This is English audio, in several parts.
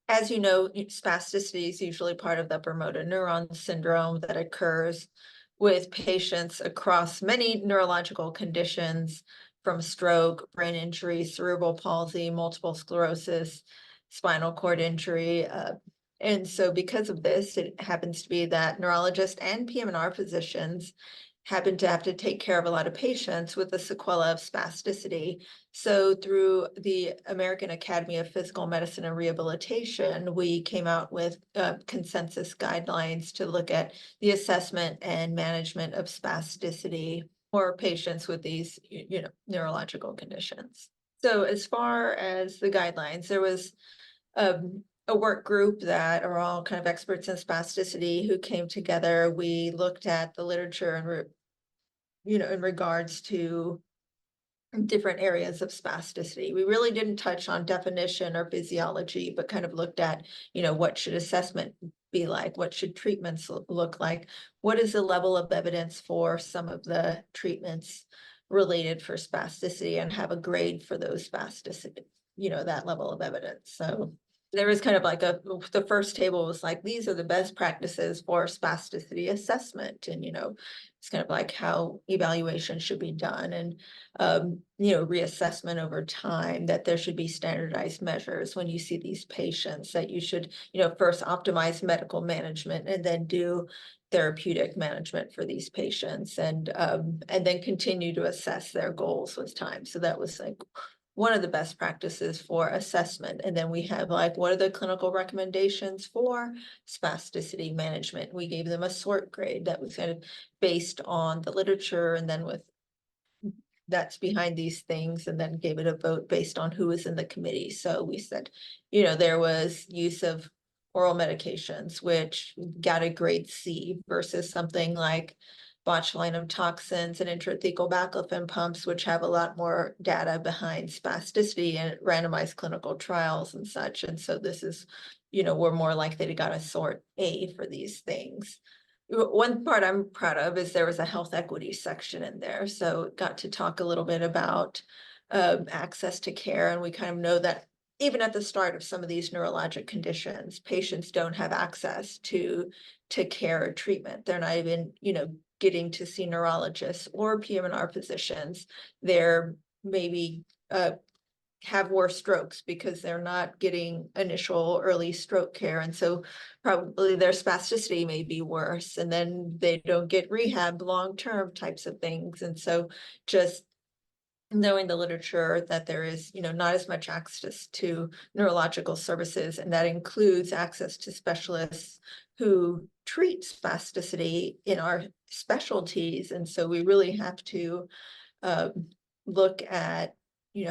As you know, spasticity is usually part of the upper motor neuron syndrome that occurs with patients across many neurological conditions, from stroke, brain injury, cerebral palsy, multiple sclerosis, spinal cord injury. And so because of this, it happens to be that neurologists and PM&R physicians happen to have to take care of a lot of patients with the sequela of spasticity. So through the American Academy of Physical Medicine and Rehabilitation, we came out with consensus guidelines to look at the assessment and management of spasticity for patients with these, neurological conditions. So as far as the guidelines, there was a work group that are all kind of experts in spasticity who came together. We looked at the literature and, in regards to different areas of spasticity. We really didn't touch on definition or physiology, but kind of looked at, what should assessment be like? What should treatments look like? What is the level of evidence for some of the treatments related for spasticity, and have a grade for those spasticity, that level of evidence. So there was kind of like the first table was like, these are the best practices for spasticity assessment. And, it's kind of like how evaluation should be done, and, reassessment over time, that there should be standardized measures when you see these patients, that you should, first optimize medical management and then do therapeutic management for these patients, and then continue to assess their goals with time. So that was like one of the best practices for assessment. And then we have like, what are the clinical recommendations for spasticity management? We gave them a sort grade that was kind of based on the literature, and then with that's behind these things, and then gave it a vote based on who was in the committee. So we said, there was use of oral medications, which got a grade C, versus something like botulinum toxins and intrathecal baclofen pumps, which have a lot more data behind spasticity and randomized clinical trials and such. And so this is, we're more likely to got a sort A for these things. One part I'm proud of is there was a health equity section in there. So got to talk a little bit about access to care. And we kind of know that even at the start of some of these neurologic conditions, patients don't have access to care or treatment. They're not even, getting to see neurologists or PM&R physicians. They're maybe have worse strokes because they're not getting initial early stroke care. And so probably their spasticity may be worse, and then they don't get rehab long-term types of things. And so just knowing the literature that there is, not as much access to neurological services, and that includes access to specialists who treat spasticity in our specialties. And so we really have to look at,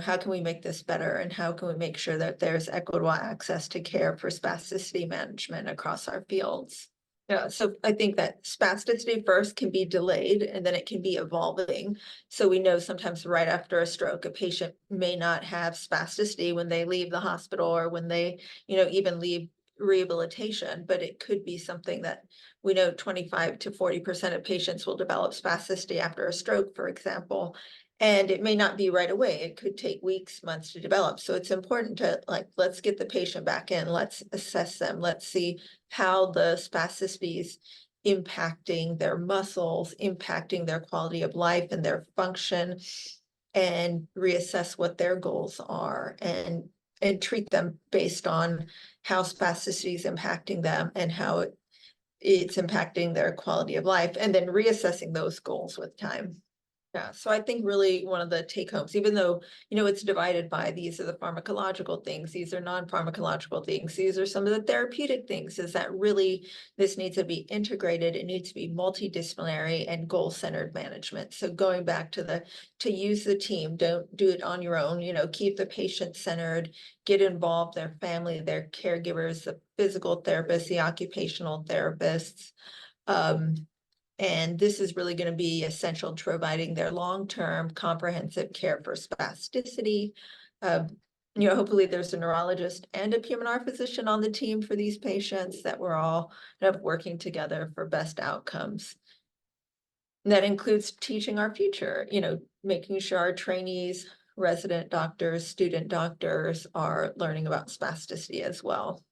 how can we make this better, and how can we make sure that there's equitable access to care for spasticity management across our fields. Yeah, so I think that spasticity first can be delayed, and then it can be evolving. So we know sometimes right after a stroke, a patient may not have spasticity when they leave the hospital, or when they, even leave rehabilitation, but it could be something that we know 25 to 40% of patients will develop spasticity after a stroke, for example. And it may not be right away. It could take weeks, months to develop. So it's important to let's get the patient back in, let's assess them, let's see how the spasticity is impacting their muscles, impacting their quality of life and their function, and reassess what their goals are, and treat them based on how spasticity is impacting them and how it's impacting their quality of life, and then reassessing those goals with time. Yeah, so I think really one of the take homes, even though, it's divided by these are the pharmacological things, these are non-pharmacological things, these are some of the therapeutic things, is that really this needs to be integrated. It needs to be multidisciplinary and goal-centered management. So going back to use the team, don't do it on your own, keep the patient centered, get involved, their family, their caregivers, the physical therapists, the occupational therapists. And this is really going to be essential to providing their long-term comprehensive care for spasticity. Hopefully there's a neurologist and a PM&R physician on the team for these patients, that we're all kind of working together for best outcomes. And that includes teaching our future, making sure our trainees resident doctors, student doctors are learning about spasticity as well.